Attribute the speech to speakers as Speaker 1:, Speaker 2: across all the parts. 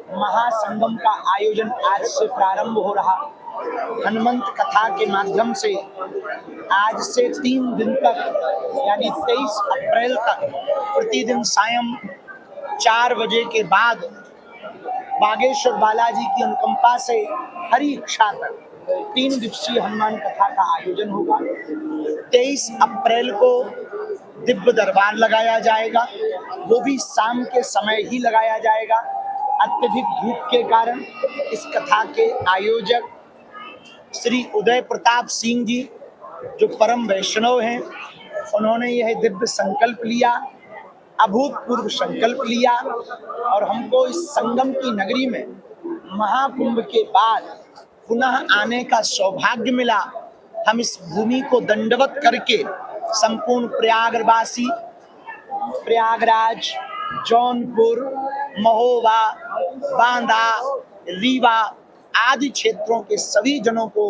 Speaker 1: महासंगम का आयोजन आज से प्रारंभ हो रहा। हनुमंत कथा के माध्यम से आज से 3 दिन तक यानी 23 अप्रैल तक प्रतिदिन सायं 4 बजे के बाद बागेश्वर बालाजी की अनुकंपा से हरि इच्छा तक 3 दिवसीय हनुमान कथा का आयोजन होगा। 23 अप्रैल को दिव्य दरबार लगाया जाएगा, वो भी शाम के समय ही लगाया जाएगा। अत्यधिक धूप के कारण इस कथा के आयोजक श्री उदय प्रताप सिंह जी, जो परम वैष्णव हैं, उन्होंने यह दिव्य संकल्प लिया, अभूतपूर्व संकल्प लिया और हमको इस संगम की नगरी में महाकुंभ के बाद पुनः आने का सौभाग्य मिला। हम इस भूमि को दंडवत करके संपूर्ण प्रयागवासी, प्रयागराज, जौनपुर, महोबा, बांदा, रीवा आदि क्षेत्रों के सभी जनों को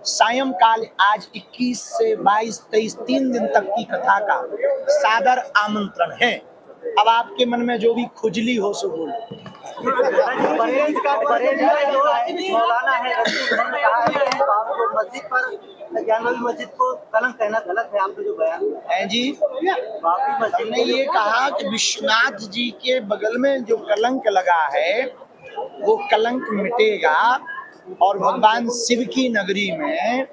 Speaker 1: सायंकाल आज 21 से 22, 23 3 दिन तक की कथा का सादर आमंत्रण है। अब आपके मन में जो भी खुजली हो सो बोलो।
Speaker 2: मौलाना है मस्जिद पर ज्ञानवाली मस्जिद को कलंक कहना गलत है, आपने जो बयान
Speaker 1: है जी, हमने ये कहा कि विश्वनाथ जी के बगल में जो कलंक लगा है वो कलंक मिटेगा और भगवान शिव की नगरी में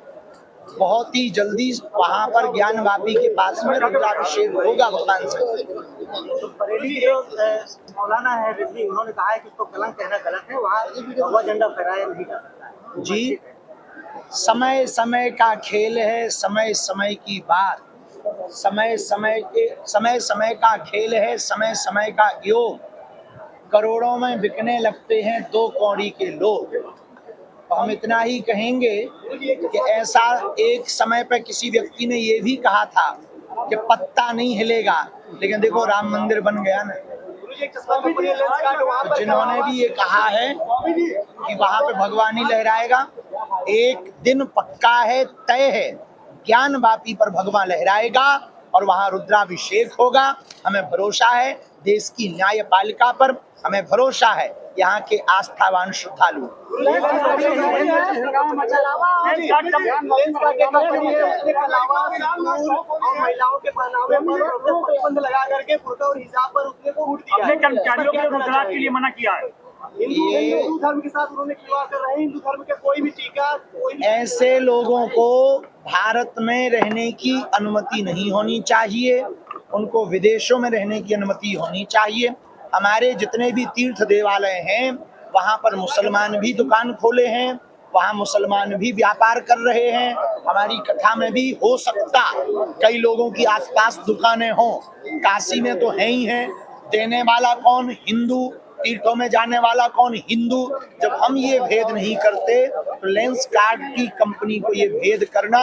Speaker 1: बहुत ही जल्दी वहां पर ज्ञानवापी के पास में रुद्राभिषेक होगा भगवान से।
Speaker 2: तो बरेली जो मौलाना है ऋषि, उन्होंने कहा है कि उसको कलंक कहना गलत है, वहाँ भगवा झंडा फहराया नहीं जा सकता है।
Speaker 1: जी, समय समय का खेल है, समय समय की बात, समय समय का खेल है, समय समय का योग। करोड़ों में बिकने लगते हैं 2 कौड़ी के लोग। तो हम इतना ही कहेंगे कि ऐसा एक समय पर किसी व्यक्ति ने ये भी कहा था कि पत्ता नहीं हिलेगा, लेकिन देखो राम मंदिर बन गया ना। जिन्होंने भी ये कहा है कि वहां पे भगवान ही लहराएगा, एक दिन पक्का है, तय है, ज्ञानवापी पर भगवान लहराएगा और वहां रुद्राभिषेक होगा। हमें भरोसा है देश की न्यायपालिका पर, हमें भरोसा है यहाँ के आस्थावान श्रद्धालु।
Speaker 2: महिलाओं के पहनावे पर प्रतिबंध लगा करके कुर्ता और हिजाब पर उसने छूट दिया है।
Speaker 3: कर्मचारियों को मुद्राज के लिए मना किया है।
Speaker 2: हिंदू धर्म के साथ उन्होंने खिलवाड़ कर रहे हैं। हिंदू धर्म के कोई भी टीका,
Speaker 1: ऐसे लोगों को भारत में रहने की अनुमति नहीं होनी चाहिए, उनको विदेशों में रहने की अनुमति होनी चाहिए। हमारे जितने भी तीर्थ देवालय हैं वहाँ पर मुसलमान भी दुकान खोले हैं, वहाँ मुसलमान भी व्यापार कर रहे हैं। हमारी कथा में भी हो सकता कई लोगों की आसपास दुकानें हों, काशी में तो है ही हैं। देने वाला कौन? हिंदू। तीर्थों में जाने वाला कौन? हिंदू। जब हम ये भेद नहीं करते तो लेंस कार्ड की कंपनी को ये भेद करना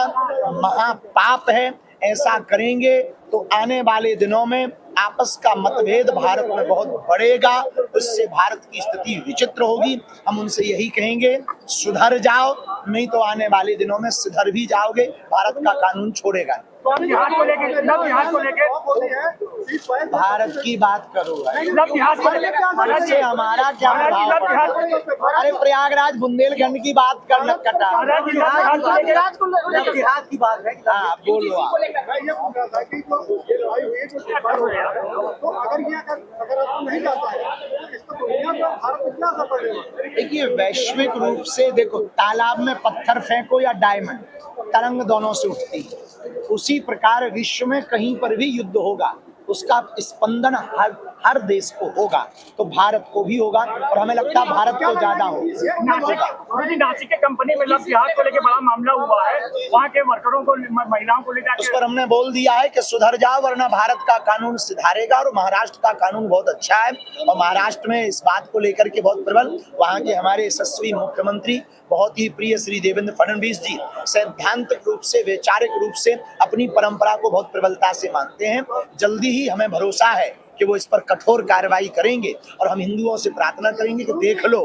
Speaker 1: महापाप है। ऐसा करेंगे तो आने वाले दिनों में आपस का मतभेद भारत में बहुत बढ़ेगा, उससे भारत की स्थिति विचित्र होगी। हम उनसे यही कहेंगे सुधर जाओ, नहीं तो आने वाले दिनों में सुधर भी जाओगे, भारत का कानून छोड़ेगा। भारत की बात करो, इससे हमारा क्या प्रभाव? अरे प्रयागराज बुंदेलखंड की बात कर कटा
Speaker 2: जिहाद की बात है।
Speaker 1: हाँ बोलो आप। देखिए वैश्विक रूप से देखो, तालाब में पत्थर फेंको या डायमंड, तरंग दोनों से उठती है। उसी प्रकार विश्व में कहीं पर भी युद्ध होगा, उसका स्पंदन हर देश को होगा, तो भारत को भी होगा और हमें लगता है भारत को ज्यादा होगा।
Speaker 3: नासिक के कंपनी में लव जिहाद को लेकर बड़ा मामला हुआ है, वहाँ के वर्करों को, महिलाओं को लेकर
Speaker 1: उस पर हमने बोल दिया है कि सुधर जाओ वरना भारत का कानून सुधारेगा। और महाराष्ट्र का कानून बहुत अच्छा है और महाराष्ट्र में इस बात को लेकर के बहुत प्रबल, वहाँ के हमारे यशस्वी मुख्यमंत्री बहुत ही प्रिय श्री देवेंद्र फडणवीस जी सैद्धांतिक रूप से, वैचारिक रूप से अपनी परंपरा को बहुत प्रबलता से मानते हैं। जल्दी ही हमें भरोसा है कि वो इस पर कठोर कार्रवाई करेंगे और हम हिंदुओं से प्रार्थना करेंगे कि देख लो,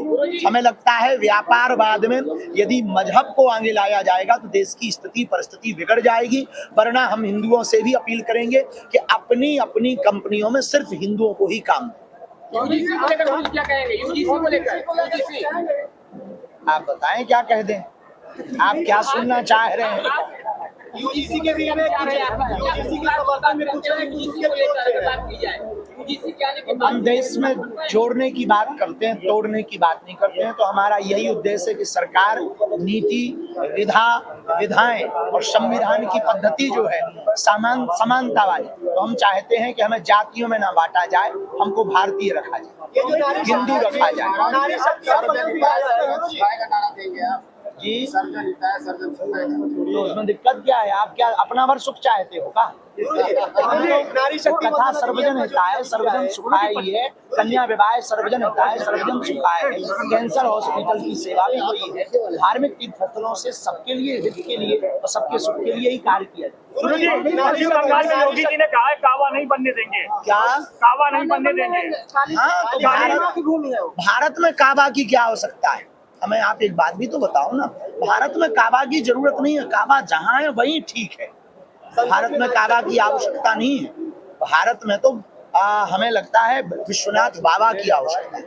Speaker 1: हमें लगता है व्यापारवाद में यदि मजहब को आगे लाया जाएगा तो देश की स्थिति परिस्थिति बिगड़ जाएगी। वरना हम हिंदुओं से भी अपील करेंगे कि अपनी अपनी कंपनियों में सिर्फ हिंदुओं को ही काम दें।
Speaker 4: यूजीसी को लेकर हम क्या कहेंगे? यूजीसी को लेकर यूजीसी
Speaker 1: आप बताएं क्या कह दें, आप क्या सुनना चाह रहे हैं?
Speaker 2: यूजीसी के भी में यूजीसी के समर्थन में कुछ
Speaker 4: यूजीसी को लेकर बात की जाए। यूजीसी के आने के बाद
Speaker 1: हम देश में जोड़ने की बात करते हैं, तोड़ने की बात नहीं करते हैं। तो हमारा यही उद्देश्य है कि सरकार नीति, विधाएं और संविधान की पद्धति जो है समानता वाली, तो हम चाहते हैं कि हमें जातियों में ना बांटा जाए, हमको भारतीय रखा जाए, हिंदू रखा जाए।
Speaker 2: नारी शक्ति
Speaker 1: जी तो उसमें दिक्कत क्या है? आप क्या अपना भर सुख चाहते हो का?
Speaker 2: नारी शक्ति
Speaker 1: कथा सर्वजन हिताय सर्वजन सुखाय ही है, कन्या विवाह सर्वजन हिताय सर्वजन सुखाय है, कैंसर हॉस्पिटल की सेवा भी हुई है। धार्मिक तीर्थस्थलों से सबके लिए, हित के लिए और सबके सुख के लिए ही कार्य किया जाए।
Speaker 3: गुरुजी, पश्चिम बंगाल में योगी जी ने कहा है कावा नहीं बनने देंगे।
Speaker 1: क्या
Speaker 3: कावा नहीं बनने देंगे?
Speaker 1: हाँ, तो भारत में काबा की क्या आवश्यकता है? हमें आप एक बात भी तो बताओ ना, भारत में काबा की जरूरत नहीं है, काबा जहाँ है वही ठीक है। भारत में काबा की आवश्यकता नहीं है। भारत में तो हमें लगता है विश्वनाथ बाबा की आवश्यकता है।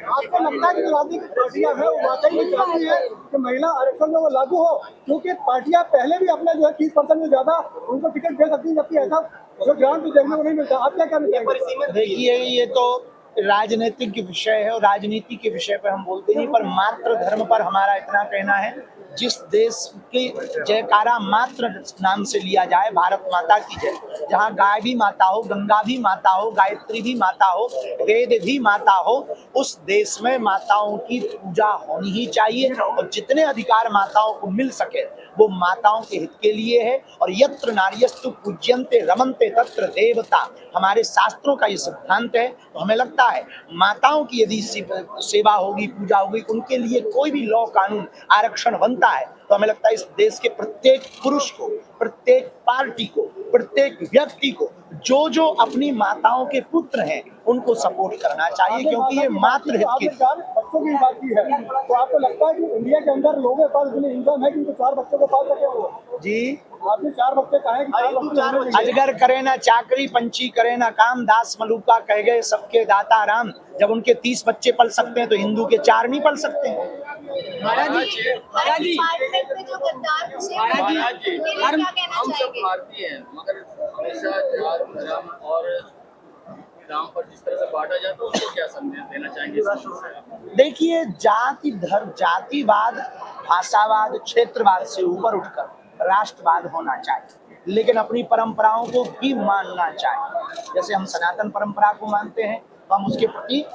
Speaker 5: आपको लगता है कि राजनीतिक पार्टियां हैं वो वाकई में चाहती है कि महिला आरक्षण में वो लागू हो, क्योंकि पार्टियां पहले भी अपने जो है 30% से ज्यादा उनको टिकट दे सकती है, जबकि ऐसा जो ग्राउंड पे देखने को नहीं मिलता। आप क्या कहना चाहेंगे?
Speaker 1: देखिए, ये तो राजनीतिक विषय है और राजनीति के विषय पर हम बोलते नहीं, पर मात्र धर्म पर हमारा इतना कहना है, जिस देश की जयकारा मात्र नाम से लिया जाए, भारत माता की जय, जहाँ गाय भी माता हो, गंगा भी माता हो, गायत्री भी माता हो, वेद भी माता हो, उस देश में माताओं की पूजा होनी ही चाहिए। और जितने अधिकार माताओं को मिल सके वो माताओं के हित के लिए है। और यत्र नार्यस्तु पूज्यन्ते रमन्ते तत्र देवता, हमारे शास्त्रों का ये सिद्धांत है। तो हमें लगता है माताओं की यदि सेवा होगी, पूजा होगी, उनके लिए कोई भी लॉ कानून आरक्षण बनता है, तो हमें लगता है इस देश के प्रत्येक पुरुष को, प्रत्येक पार्टी को, प्रत्येक व्यक्ति को जो अपनी माताओं के पुत्र हैं उनको सपोर्ट करना चाहिए, क्योंकि ये मातृ हित की।
Speaker 5: बच्चों की बात की है, तो आपको लगता है कि इंडिया के अंदर लोगों के पास इतनी इनकम है कि उनको 4 बच्चों को पाल सके वो?
Speaker 1: जी,
Speaker 5: आपने 4 बच्चे कहे कि 4 बच्चे
Speaker 1: अजगर करे ना चाकरी, पंछी करे ना काम, दास मलुका कह गए सबके दाता राम। जब उनके 30 बच्चे पल सकते हैं तो हिंदू के 4 नहीं पल सकते हैं?
Speaker 6: महाराज जी में जो गद्दार घुसे हैं, उनके लिए क्या कहना
Speaker 4: हम सब
Speaker 6: चाहेंगे?
Speaker 4: भारतीय हैं, मगर हमेशा जात धर्म और नाम पर जिस तरह से बांटा जाता है उसको क्या संदेश देना चाहेंगे इस मुद्दे से?
Speaker 1: देखिए, जाति धर्म, जातिवाद, भाषावाद, क्षेत्रवाद से ऊपर उठकर राष्ट्रवाद होना चाहिए, लेकिन अपनी परंपराओं को भी मानना चाहिए। जैसे हम सनातन परंपरा को मानते हैं, तो हम उसके प्रति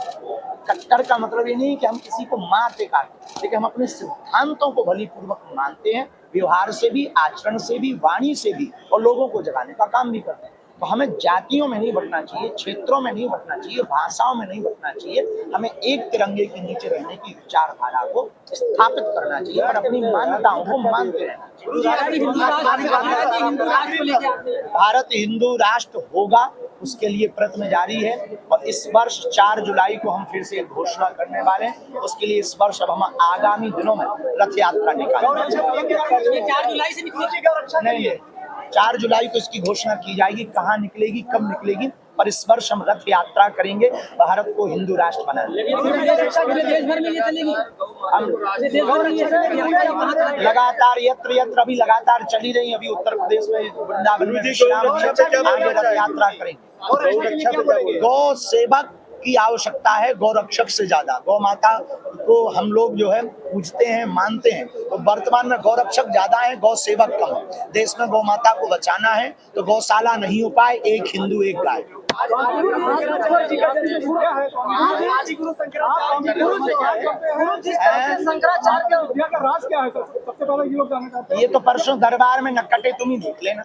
Speaker 1: कट्टर का मतलब ये नहीं कि हम किसी को मारते काटते, लेकिन हम अपने सिद्धांतों को भली पूर्वक मानते हैं, व्यवहार से भी, आचरण से भी, वाणी से भी, और लोगों को जगाने का काम भी करते हैं। तो हमें जातियों में नहीं बंटना चाहिए, क्षेत्रों में नहीं बंटना चाहिए, भाषाओं में नहीं बंटना चाहिए। हमें एक तिरंगे के नीचे रहने की विचारधारा को स्थापित करना चाहिए और अपनी मान्यताओं को मानते रहना चाहिए। भारत हिंदू राष्ट्र होगा, उसके लिए प्रयत्न जारी है। और इस वर्ष 4 जुलाई को हम फिर से घोषणा करने वाले हैं। उसके लिए इस वर्ष अब हम आगामी दिनों में रथ यात्रा निकालेंगे।
Speaker 2: 4 जुलाई से
Speaker 1: नहीं, 4 जुलाई को इसकी घोषणा की जाएगी, कहाँ निकलेगी, कब निकलेगी, पर इस वर्ष हम रथ यात्रा करेंगे, भारत को हिंदू राष्ट्र बनाएंगे।
Speaker 2: देश भर में ये चलेगी,
Speaker 1: लगातार यत्र यत्र अभी लगातार चली रही, अभी उत्तर प्रदेश में वृंदावन में आगे रथ यात्रा करेंगे। गौ सेवक की आवश्यकता है, गौरक्षक से ज्यादा। गौ माता को हम लोग जो है पूजते हैं, मानते हैं, तो वर्तमान में गौरक्षक ज्यादा है, गौ सेवक कम है। देश में गौ माता को बचाना है तो गौशाला नहीं हो पाए, एक हिंदू एक गाय। ये तो परसों दरबार में नक्कटे तुम ही देख लेना।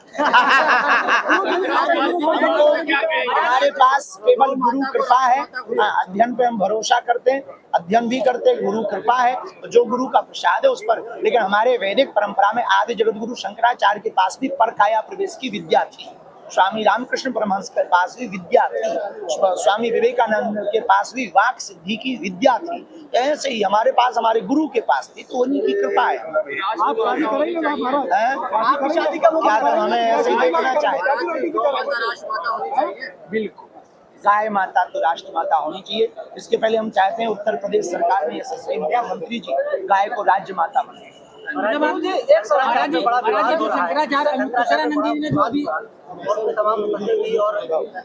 Speaker 1: हमारे पास केवल गुरु कृपा है, अध्ययन पे हम भरोसा करते हैं, अध्ययन भी करते हैं, गुरु कृपा है तो जो गुरु का प्रसाद है उस पर। लेकिन हमारे वैदिक परंपरा में आदि जगत गुरु शंकराचार्य के पास भी परकाया प्रवेश की विद्या थी। स्वामी रामकृष्ण परमहंस के पास भी विद्या थी, स्वामी विवेकानंद के पास भी वाक सिद्धि की विद्या थी, ऐसे ही हमारे पास हमारे गुरु के पास थी, तो उन्हीं की कृपा है।
Speaker 5: आप शादी करेंगे ना महाराज?
Speaker 1: हैं?
Speaker 5: आप शादी का
Speaker 1: क्या तो हमें ऐसे ही देखना चाहते
Speaker 4: राष्ट्रमाता होनी चाहिए।
Speaker 1: बिल्कुल, गाय माता तो राष्ट्र माता होनी चाहिए। इसके पहले हम चाहते हैं उत्तर प्रदेश सरकार ने यशस्वी मौर्य मंत्री जी गाय को राज्य माता बनाए।
Speaker 2: महाराज जी, एक सवाल में बड़ा विवाद हो रहा है। शंकराचार्य ने जो अभी और तमाम मुकदमे भी और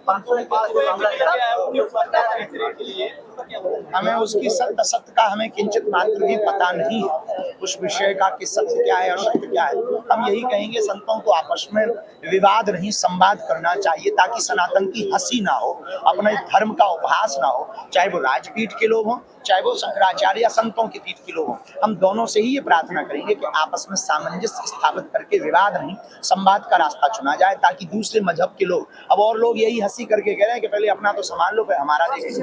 Speaker 2: 505 जो मामला
Speaker 1: हमें उसकी सत्य असत्य का हमें किंचित मात्र भी पता नहीं है, उस विषय का कि सत्य क्या है और सत्य क्या है। हम यही कहेंगे संतों को आपस में विवाद नहीं संवाद करना चाहिए, ताकि सनातन की हंसी ना हो, अपने धर्म का उपहास ना हो, चाहे वो राजपीठ के लोग हों, चाहे वो शंकराचार्य या संतों के पीठ के लोग हों। हम दोनों से ही ये प्रार्थना करेंगे कि आपस में सामंजस्य स्थापित करके विवाद नहीं संवाद का रास्ता चुना जाए, ताकि दूसरे मजहब के लोग, अब और लोग यही हंसी करके कह रहे हैं कि पहले अपना तो संभाल लो फिर हमारा देखेंगे।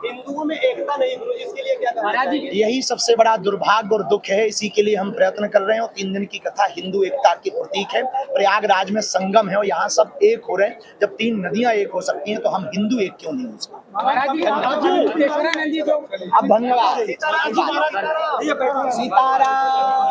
Speaker 2: हिंदुओं में एकता नहीं गुरु जी, इसके लिए क्या करना चाहिए?
Speaker 1: यही सबसे बड़ा दुर्भाग्य और दुख है, इसी के लिए हम प्रयत्न कर रहे हैं। और 3 दिन की कथा हिंदू एकता की प्रतीक है। प्रयागराज में संगम है और यहाँ सब एक हो रहे हैं। जब 3 नदियां एक हो सकती हैं तो हम हिंदू एक क्यों नहीं हो सकते? अब धन्यवाद। सीताराम।